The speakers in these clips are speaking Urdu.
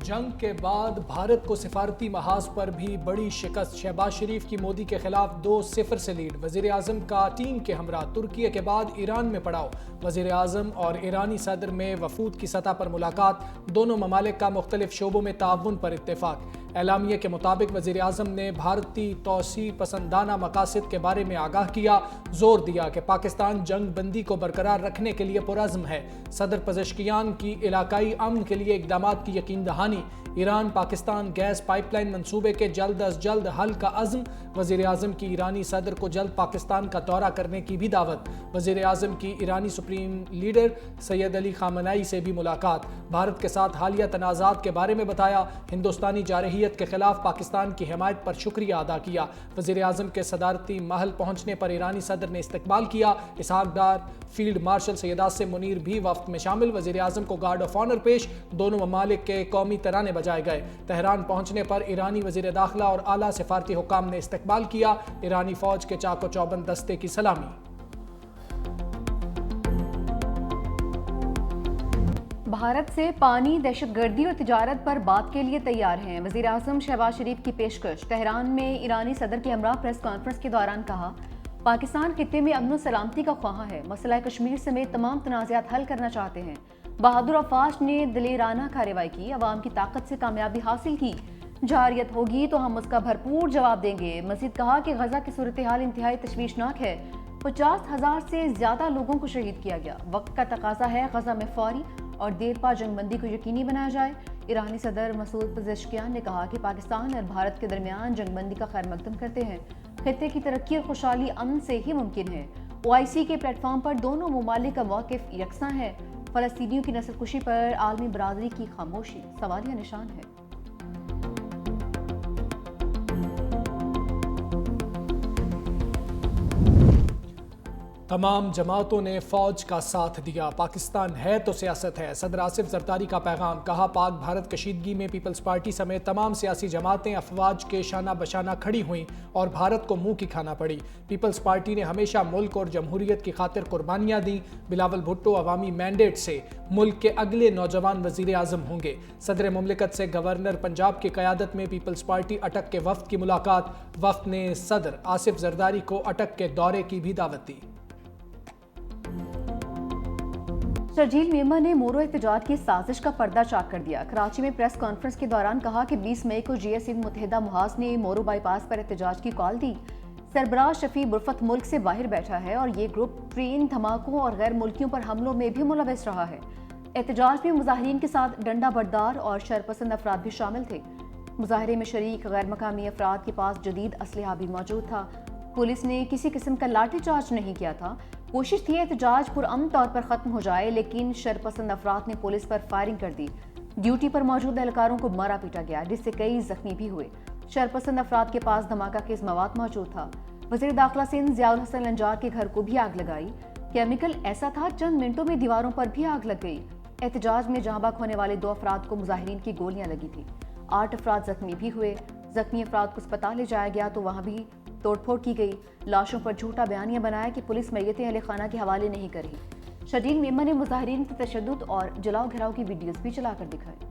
جنگ کے بعد بھارت کو سفارتی محاذ پر بھی بڑی شکست، شہباز شریف کی مودی کے خلاف 2-0 سے لیڈ، وزیر اعظم کا ٹیم کے ہمراہ ترکی کے بعد ایران میں پڑاؤ، وزیر اعظم اور ایرانی صدر میں وفود کی سطح پر ملاقات، دونوں ممالک کا مختلف شعبوں میں تعاون پر اتفاق۔ اعلامیے کے مطابق وزیر اعظم نے بھارتی توسیع پسندانہ مقاصد کے بارے میں آگاہ کیا، زور دیا کہ پاکستان جنگ بندی کو برقرار رکھنے کے لیے پرعزم ہے۔ صدر پزشکیان کی علاقائی امن کے لیے اقدامات کی یقین دہانی، Iran Pakistan gas pipeline منصوبے کے جلد از جلد حل کا عزم، وزیر اعظم کی ایرانی صدر کو جلد پاکستان کا دورہ کرنے کی بھی دعوت، وزیر اعظم کی ایرانی سپریم لیڈر سید علی خامنہئی سے بھی ملاقات، بھارت کے ساتھ حالیہ تنازعات کے بارے میں بتایا، ہندوستانی جارحیت کے خلاف پاکستان کی حمایت پر شکریہ ادا کیا، وزیر اعظم کے صدارتی محل پہنچنے پر ایرانی صدر نے استقبال کیا، اسحاق ڈار، فیلڈ مارشل سید عاصم منیر بھی وفد میں شامل، وزیر اعظم کو گارڈ آف آنر پیش، دونوں ممالک کے قومی ترانے بجائے گئے، تہران پہنچنے پر ایرانی وزیر داخلہ اور اعلیٰ سفارتی حکام نے استقبال کیا، ایرانی فوج کے چاق و چوبند دستے کی سلامی۔ بھارت سے پانی، دہشت گردی اور تجارت پر بات کے لیے تیار ہیں، وزیر اعظم شہباز شریف کی پیشکش، تہران میں ایرانی صدر کے ہمراہ پریس کانفرنس کے دوران کہا، پاکستان خطے میں امن و سلامتی کا خواہاں ہے، مسئلہ کشمیر سمیت تمام تنازعات حل کرنا چاہتے ہیں، بہادر افواج نے دلیرانہ کارروائی کی، عوام کی طاقت سے کامیابی حاصل کی، جارحیت ہوگی تو ہم اس کا بھرپور جواب دیں گے۔ مزید کہا کہ غزہ کی صورتحال انتہائی تشویشناک ہے، 50,000 سے زیادہ لوگوں کو شہید کیا گیا، وقت کا تقاضا ہے غزہ میں فوری اور دیر پا جنگ بندی کو یقینی بنایا جائے۔ ایرانی صدر مسعود پزشکیان نے کہا کہ پاکستان اور بھارت کے درمیان جنگ بندی کا خیر مقدم کرتے ہیں، خطے کی ترقی اور خوشحالی امن سے ہی ممکن ہے۔ OIC کے پلیٹ فارم پر دونوں ممالک کا موقف یکساں ہے، فلسطینیوں کی نسل کشی پر عالمی برادری کی خاموشی سوالیہ نشان ہے۔ تمام جماعتوں نے فوج کا ساتھ دیا، پاکستان ہے تو سیاست ہے، صدر آصف زرداری کا پیغام، کہا پاک بھارت کشیدگی میں پیپلز پارٹی سمیت تمام سیاسی جماعتیں افواج کے شانہ بشانہ کھڑی ہوئیں اور بھارت کو منہ کی کھانا پڑی، پیپلز پارٹی نے ہمیشہ ملک اور جمہوریت کی خاطر قربانیاں دیں، بلاول بھٹو عوامی مینڈیٹ سے ملک کے اگلے نوجوان وزیر اعظم ہوں گے، صدر مملکت سے گورنر پنجاب کی قیادت میں پیپلز پارٹی اٹک کے وفد کی ملاقات، وفد نے صدر آصف زرداری کو اٹک کے دورے کی بھی دعوت دی۔ شرجیل میمہ نے مورو احتجاج کی سازش کا پردہ چاک کر دیا، کراچی میں پریس کانفرنس کے دوران کہا کہ 20 مئی کو GS متحدہ محاذ نے مورو بائی پاس پر احتجاج کی کال دی، سربراہ شفیع برفت ملک سے باہر بیٹھا ہے اور یہ گروپ ٹرین دھماکوں اور غیر ملکیوں پر حملوں میں بھی ملوث رہا ہے۔ احتجاج میں مظاہرین کے ساتھ ڈنڈا بردار اور شرپسند افراد بھی شامل تھے، مظاہرے میں شریک غیر مقامی افراد کے پاس جدید اسلحہ بھی موجود تھا، پولیس نے کسی قسم کا لاٹھی چارج نہیں کیا تھا، کوشش تھی احتجاج پرامن طور پر ختم ہو جائے لیکن شرپسند افراد نے پولیس پر فائرنگ کر دی، ڈیوٹی پر موجود اہلکاروں کو مارا پیٹا گیا جس سے کئی زخمی بھی ہوئے، شرپسند افراد کے پاس دھماکہ خیز مواد موجود تھا، وزیر داخلہ سندھ ضیاء الحسن لنجار کے گھر کو بھی آگ لگائی، کیمیکل ایسا تھا چند منٹوں میں دیواروں پر بھی آگ لگ گئی۔ احتجاج میں جاں بحق ہونے والے 2 افراد کو مظاہرین کی گولیاں لگی تھی، 8 افراد زخمی بھی ہوئے، زخمی افراد کو اسپتال لے جایا گیا تو وہاں بھی توڑ پھوڑ کی گئی، لاشوں پر جھوٹا بیانیہ بنایا کہ پولیس میتیں اہل خانہ کے حوالے نہیں کر رہی۔ شرجیل میمہ نے مظاہرین کی تشدد اور جلاؤ گھراؤ کی ویڈیوز بھی چلا کر دکھائے۔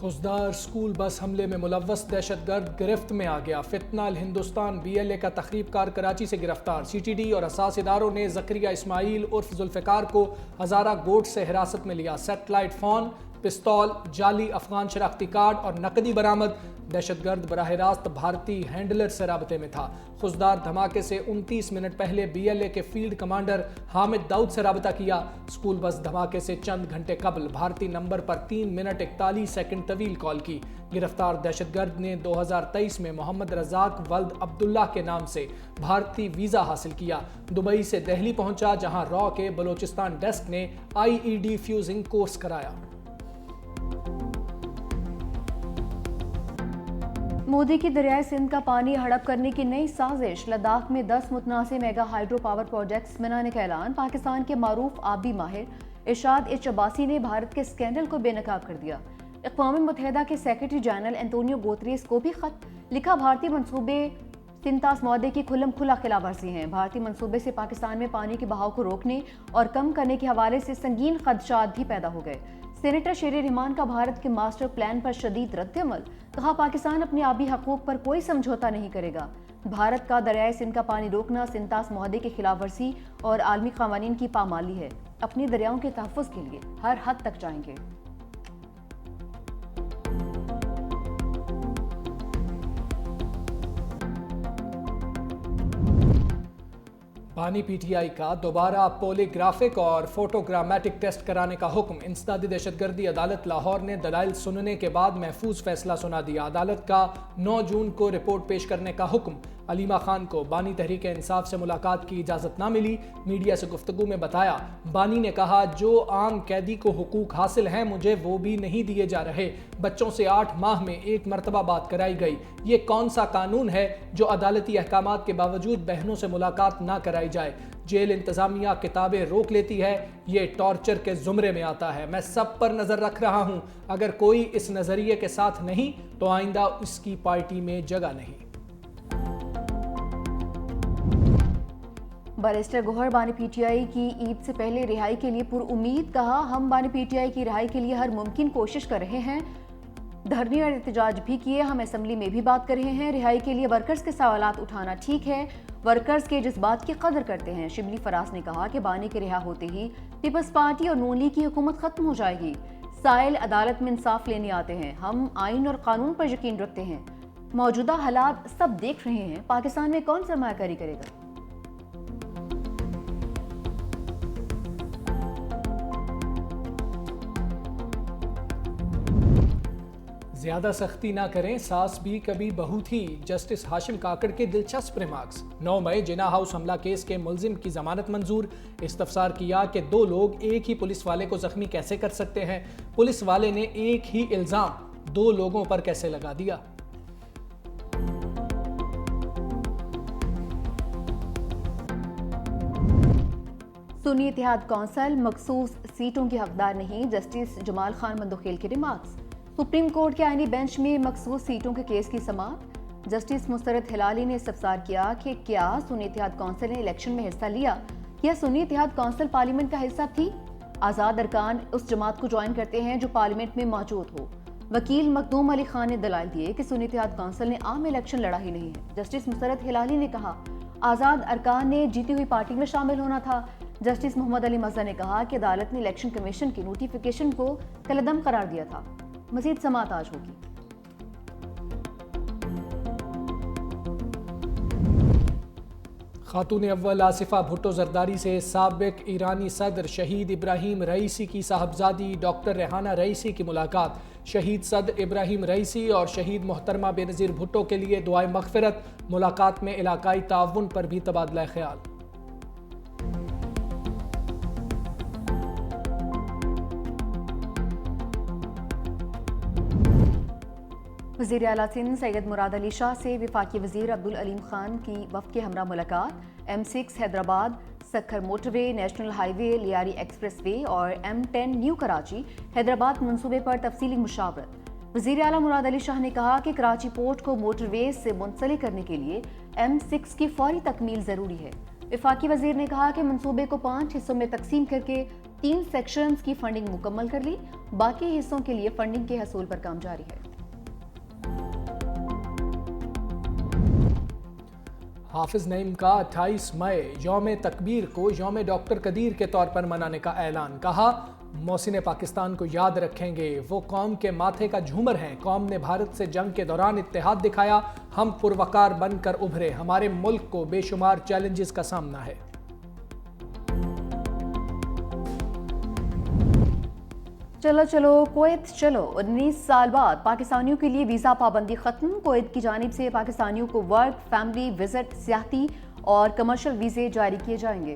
خضدار اسکول بس حملے میں ملوث دہشت گرد گرفت میں آ گیا، فتنہ الہندوستان BLA کا تخریب کار کراچی سے گرفتار، CTD اور حساس اداروں نے زکریا اسماعیل عرف ذوالفقار کو ہزارہ گوٹ سے حراست میں لیا، سیٹلائٹ فون، پستول، جعلی افغان شناختی کارڈ اور نقدی برآمد، دہشت گرد براہ راست بھارتی ہینڈلر سے رابطے میں تھا، خضدار دھماکے سے 29 منٹ پہلے BLA کے فیلڈ کمانڈر حامد داؤد سے رابطہ کیا، اسکول بس دھماکے سے چند گھنٹے قبل بھارتی نمبر پر 3 منٹ 41 سیکنڈ طویل کال کی، گرفتار دہشت گرد نے 2023 میں محمد رزاق ولد عبداللہ کے نام سے بھارتی ویزا حاصل کیا، دبئی سے دہلی پہنچا جہاں را کے بلوچستان ڈیسک نے IED فیوزنگ کورس کرایا۔ مودی کی دریائے سندھ کا پانی ہڑپ کرنے کی نئی سازش، لداخ میں 10 متنازع میگا ہائیڈرو پاور پروجیکٹس بنانے کا اعلان، پاکستان کے معروف آبی ماہر ارشاد عباسی نے بھارت کے اسکینڈل کو بے نقاب کر دیا، اقوام متحدہ کے سیکرٹری جنرل انتونیو گوتریس کو بھی خط لکھا، بھارتی منصوبے سنتاس معاہدے کی کھلم کھلا خلاف ورزی ہیں۔ بھارتی منصوبے سے پاکستان میں پانی کے بہاؤ کو روکنے اور کم کرنے کے حوالے سے سنگین خدشات بھی پیدا ہو گئے۔ سینیٹر شیر رحمان کا بھارت کے ماسٹر پلان پر شدید رد عمل، کہا پاکستان اپنے آبی حقوق پر کوئی سمجھوتا نہیں کرے گا۔ بھارت کا دریائے سندھ کا پانی روکنا سنتاس معاہدے کی خلاف ورزی اور عالمی قوانین کی پامالی ہے۔ اپنی دریاؤں کے تحفظ کے لیے ہر حد تک جائیں گے۔ بانی پی ٹی آئی کا دوبارہ پولی گرافک اور فوٹوگرامیٹک ٹیسٹ کرانے کا حکم۔ انسدادی دہشت گردی عدالت لاہور نے دلائل سننے کے بعد محفوظ فیصلہ سنا دیا۔ عدالت کا 9 جون کو رپورٹ پیش کرنے کا حکم۔ علیمہ خان کو بانی تحریک انصاف سے ملاقات کی اجازت نہ ملی۔ میڈیا سے گفتگو میں بتایا، بانی نے کہا جو عام قیدی کو حقوق حاصل ہیں مجھے وہ بھی نہیں دیے جا رہے۔ بچوں سے 8 ماہ میں 1 مرتبہ بات کرائی گئی۔ یہ کون سا قانون ہے جو عدالتی احکامات کے باوجود بہنوں سے ملاقات نہ کرائی جائے؟ جیل انتظامیہ کتابیں روک لیتی ہے، یہ ٹارچر کے زمرے میں آتا ہے۔ میں سب پر نظر رکھ رہا ہوں، اگر کوئی اس نظریے کے ساتھ نہیں تو آئندہ اس کی پارٹی میں جگہ نہیں۔ بیرسٹر گوہر بانی پی ٹی آئی کی عید سے پہلے رہائی کے لیے پر امید، کہا ہم بانی پی ٹی آئی کی رہائی کے لیے ہر ممکن کوشش کر رہے ہیں، دھرنے اور احتجاج بھی کیے، ہم اسمبلی میں بھی بات کر رہے ہیں۔ رہائی کے لیے ورکرز کے سوالات اٹھانا ٹھیک ہے، ورکرز کے جذبات کی قدر کرتے ہیں۔ شبلی فراز نے کہا کہ بانی کے رہا ہوتے ہی پیپلز پارٹی اور نون لیگ کی حکومت ختم ہو جائے گی۔ سائل عدالت میں انصاف لینے آتے ہیں، ہم آئین اور قانون پر یقین رکھتے ہیں۔ موجودہ حالات سب دیکھ رہے ہیں، پاکستان میں کون سرمایہ کاری کرے گا؟ زیادہ سختی نہ کریں، ساس بھی کبھی بہو تھی، جسٹس ہاشم کاکڑ کے دلچسپ ریمارکس۔ 9 مئی جناح ہاؤس حملہ کیس کے ملزم کی ضمانت منظور۔ استفسار کیا کہ 2 لوگ ایک ہی پولیس والے کو زخمی کیسے کر سکتے ہیں؟ پولیس والے نے ایک ہی الزام 2 لوگوں پر کیسے لگا دیا؟ سنی اتحاد کونسل مخصوص سیٹوں کی حقدار نہیں، جسٹس جمال خان مندوخیل کے ریمارکس۔ سپریم کورٹ کے آئینی بینچ میں مخصوص سیٹوں کے کیس کی سماعت۔ جسٹس مسرت ہلالی نے استفسار کیا کہ کیا سنی اتحاد کونسل نے الیکشن میں حصہ لیا؟ کیا سنی اتحاد کونسل پارلیمنٹ کا حصہ تھی؟ آزاد ارکان اس جماعت کو جوائن کرتے ہیں جو پارلیمنٹ میں موجود ہو۔ وکیل مخدوم علی خان نے دلائل دیے کہ سنی اتحاد کونسل نے عام الیکشن لڑا ہی نہیں ہے۔ جسٹس مسرت ہلالی نے کہا آزاد ارکان نے جیتی ہوئی پارٹی میں شامل ہونا تھا۔ جسٹس محمد علی مزہ نے کہا کہ عدالت نے الیکشن کمیشن کی نوٹیفیکیشن کو کالعدم قرار دیا تھا۔ مزید سماعت آج ہوگی۔ خاتون اول آصفہ بھٹو زرداری سے سابق ایرانی صدر شہید ابراہیم رئیسی کی صاحبزادی ڈاکٹر ریحانہ رئیسی کی ملاقات۔ شہید صدر ابراہیم رئیسی اور شہید محترمہ بینظیر بھٹو کے لیے دعائے مغفرت۔ ملاقات میں علاقائی تعاون پر بھی تبادلہ خیال۔ وزیر اعلیٰ سندھ سید مراد علی شاہ سے وفاقی وزیر عبدالعلیم خان کی وفد کے ہمراہ ملاقات۔ M6 حیدرآباد سکھر موٹر وے، نیشنل ہائی وے، لیاری ایکسپریس وے اور M10 نیو کراچی حیدرآباد منصوبے پر تفصیلی مشاورت۔ وزیر اعلیٰ مراد علی شاہ نے کہا کہ کراچی پورٹ کو موٹر وے سے منسلک کرنے کے لیے M6 کی فوری تکمیل ضروری ہے۔ وفاقی وزیر نے کہا کہ منصوبے کو 5 حصوں میں تقسیم کر کے 3 سیکشنز کی فنڈنگ مکمل کر لی، باقی حصوں کے لیے فنڈنگ کے حصول پر کام جاری ہے۔ حافظ نعیم کا 28 مئی یوم تکبیر کو یوم ڈاکٹر قدیر کے طور پر منانے کا اعلان۔ کہا محسن پاکستان کو یاد رکھیں گے، وہ قوم کے ماتھے کا جھومر ہیں۔ قوم نے بھارت سے جنگ کے دوران اتحاد دکھایا، ہم پروقار بن کر ابھرے، ہمارے ملک کو بے شمار چیلنجز کا سامنا ہے۔ چلو چلو کویت چلو، 19 سال بعد پاکستانیوں کے لیے ویزا پابندی ختم۔ کویت کی جانب سے پاکستانیوں کو ورک، فیملی وزٹ، سیاحتی اور کمرشل ویزے جاری کیے جائیں گے۔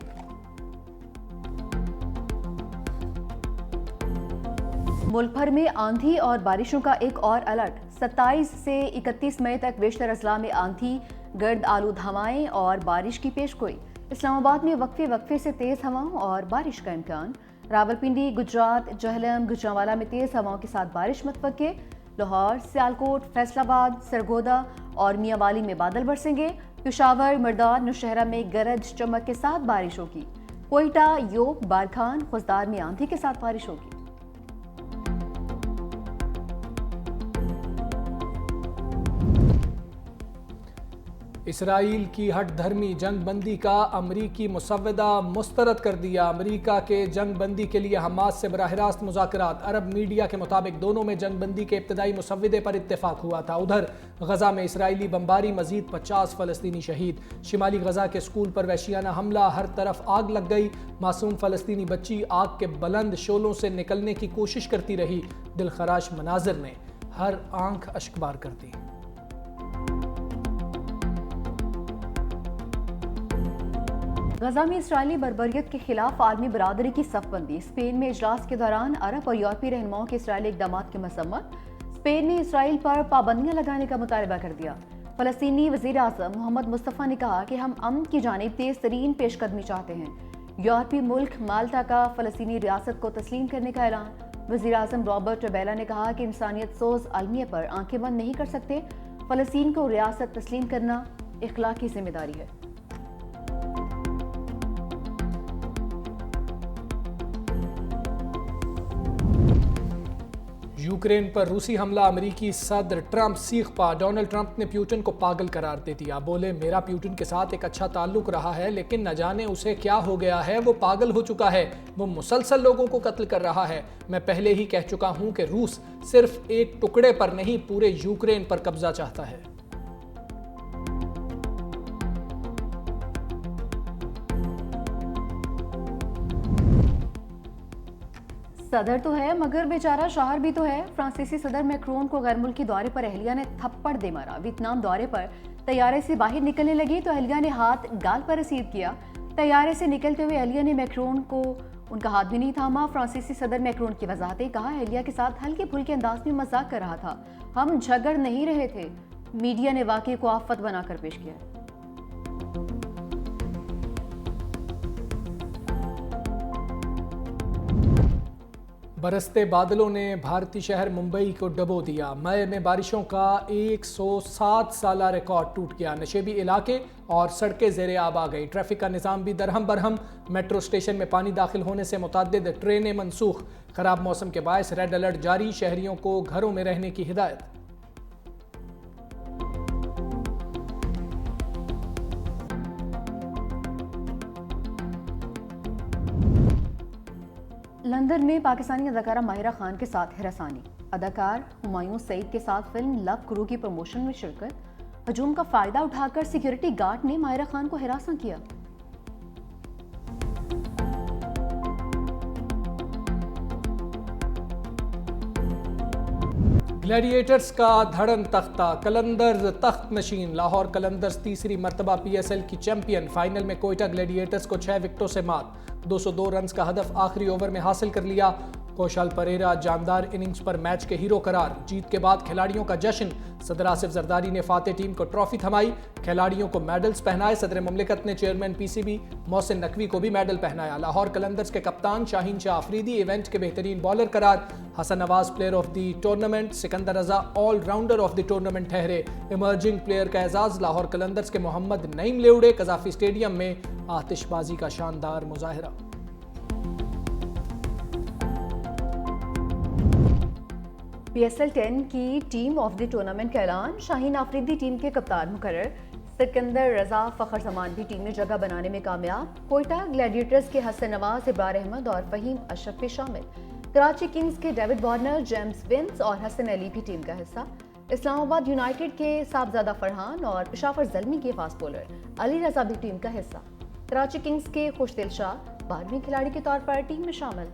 ملک بھر میں آندھی اور بارشوں کا ایک اور الرٹ۔ 27 سے 31 مئی تک بیشتر اضلاع میں آندھی، گرد آلود ہوائیں اور بارش کی پیشگوئی۔ اسلام آباد میں وقفے وقفے سے تیز ہواؤں اور بارش کا امکان۔ راولپنڈی، گجرات، جہلم، گجرانوالہ میں تیز ہواؤں کے ساتھ بارش متوقع۔ لاہور، سیالکوٹ، فیصل آباد، سرگودا اور میاں والی میں بادل برسیں گے۔ پشاور، مردان، نوشہرہ میں گرج چمک کے ساتھ بارش ہوگی۔ کوئٹہ، یوب، بارکھان، خوزدار میں آندھی کے ساتھ بارش ہوگی۔ اسرائیل کی ہٹ دھرمی جنگ بندی کا امریکی مسودہ مسترد کر دیا۔ امریکہ کے جنگ بندی کے لیے حماس سے براہ راست مذاکرات۔ عرب میڈیا کے مطابق دونوں میں جنگ بندی کے ابتدائی مسودے پر اتفاق ہوا تھا۔ ادھر غزہ میں اسرائیلی بمباری، مزید 50 فلسطینی شہید۔ شمالی غزہ کے اسکول پر وحشیانہ حملہ، ہر طرف آگ لگ گئی۔ معصوم فلسطینی بچی آگ کے بلند شعلوں سے نکلنے کی کوشش کرتی رہی۔ دلخراش مناظر نے ہر آنکھ اشکبار کر دی۔ غزہ میں اسرائیلی بربریت کے خلاف عالمی برادری کی صف بندی۔ اسپین میں اجلاس کے دوران عرب اور یورپی رہنماؤں کے اسرائیلی اقدامات کی مذمت۔ اسپین نے اسرائیل پر پابندیاں لگانے کا مطالبہ کر دیا۔ فلسطینی وزیر اعظم محمد مصطفیٰ نے کہا کہ ہم امن کی جانب تیز ترین پیش قدمی چاہتے ہیں۔ یورپی ملک مالٹا کا فلسطینی ریاست کو تسلیم کرنے کا اعلان۔ وزیر اعظم رابرٹ ٹبیلا نے کہا کہ انسانیت سوز المیہ پر آنکھیں بند نہیں کر سکتے۔ فلسطین کو ریاست تسلیم کرنا اخلاقی ذمہ داری ہے۔ یوکرین پر روسی حملہ، امریکی صدر ٹرمپ سیخ پا۔ ڈونلڈ ٹرمپ نے پیوٹن کو پاگل قرار دے دیا۔ بولے میرا پیوٹن کے ساتھ ایک اچھا تعلق رہا ہے، لیکن نہ جانے اسے کیا ہو گیا ہے، وہ پاگل ہو چکا ہے، وہ مسلسل لوگوں کو قتل کر رہا ہے۔ میں پہلے ہی کہہ چکا ہوں کہ روس صرف ایک ٹکڑے پر نہیں پورے یوکرین پر قبضہ چاہتا ہے۔ صدر تو ہے مگر بیچارہ شوہر بھی تو ہے۔ فرانسیسی صدر میکرون کو غیر ملکی دورے پر اہلیہ نے تھپڑ دے مارا۔ ویتنام دورے پر طیارے سے باہر نکلنے لگی تو اہلیہ نے ہاتھ گال پر رسید کیا۔ طیارے سے نکلتے ہوئے اہلیہ نے میکرون کو ان کا ہاتھ بھی نہیں تھاما۔ فرانسیسی صدر میکرون کی وضاحتیں، کہا اہلیہ کے ساتھ ہلکے پھلکے انداز میں مذاق کر رہا تھا، ہم جھگڑ نہیں رہے تھے۔ میڈیا نے واقعے کو آفت بنا کر پیش کیا۔ برستے بادلوں نے بھارتی شہر ممبئی کو ڈبو دیا۔ مئی میں بارشوں کا 107 سالہ ریکارڈ ٹوٹ گیا۔ نشیبی علاقے اور سڑکیں زیر آب آ گئی۔ ٹریفک کا نظام بھی درہم برہم۔ میٹرو اسٹیشن میں پانی داخل ہونے سے متعدد ٹرینیں منسوخ۔ خراب موسم کے باعث ریڈ الرٹ جاری، شہریوں کو گھروں میں رہنے کی ہدایت۔ لندن میں پاکستانی اداکارہ ماہرہ خان کے ساتھ ہراسانی۔ اداکار ہمایوں سعید کے ساتھ فلم لو کرو کی پروموشن میں شرکت۔ ہجوم کا فائدہ اٹھا کر سیکیورٹی گارڈ نے ماہرہ خان کو ہراساں کیا۔ گلیڈیٹرز کا دھڑن تختہ، قلندرز تخت نشین۔ لاہور قلندرز تیسری مرتبہ پی ایس ایل کی چیمپئن۔ فائنل میں کوئٹہ گلیڈیٹرز کو 6 وکٹوں سے مات۔ 202 رنز کا ہدف آخری اوور میں حاصل کر لیا۔ کوشال پریرا جاندار اننگز پر میچ کے ہیرو قرار۔ جیت کے بعد کھلاڑیوں کا جشن۔ صدر آصف زرداری نے فاتح ٹیم کو ٹرافی تھمائی، کھلاڑیوں کو میڈلز پہنائے۔ صدر مملکت نے chairman P C B Mohsin Naqvi کو بھی میڈل پہنایا۔ لاہور قلندرز کے کپتان شاہین شاہ آفریدی ایونٹ کے بہترین بالر قرار۔ Hasan Nawaz player of the tournament, Sikandar Raza all rounder of the tournament ٹھہرے۔ ایمرجنگ پلیئر کا اعزاز لاہور قلندرز کے محمد نعیم لے اڑے۔ قذافی اسٹیڈیم میں آتش بازی کا شاندار مظاہرہ۔ پی ایس ایل 10 کی ٹیم آف دی ٹورنامنٹ کا اعلان۔ شاہین آفریدی ٹیم کے کپتان مقرر۔ سکندر رضا فخر زمان بھی ٹیم میں جگہ بنانے میں کامیاب۔ کوئٹہ گلیڈیٹرز کے حسن نواز، ابرار احمد اور فہیم اشرف بھی شامل۔ کراچی کنگز کے ڈیوڈ وارنر، جیمز ونس اور حسن علی بھی ٹیم کا حصہ۔ اسلام آباد یونائیٹڈ کے صاحبزادہ فرحان اور پشاور زلمی کے فاسٹ بولر علی رضا بھی ٹیم کا حصہ۔ کراچی کنگز کے خوش دل شاہ 12ویں کھلاڑی کے طور پر ٹیم میں شامل۔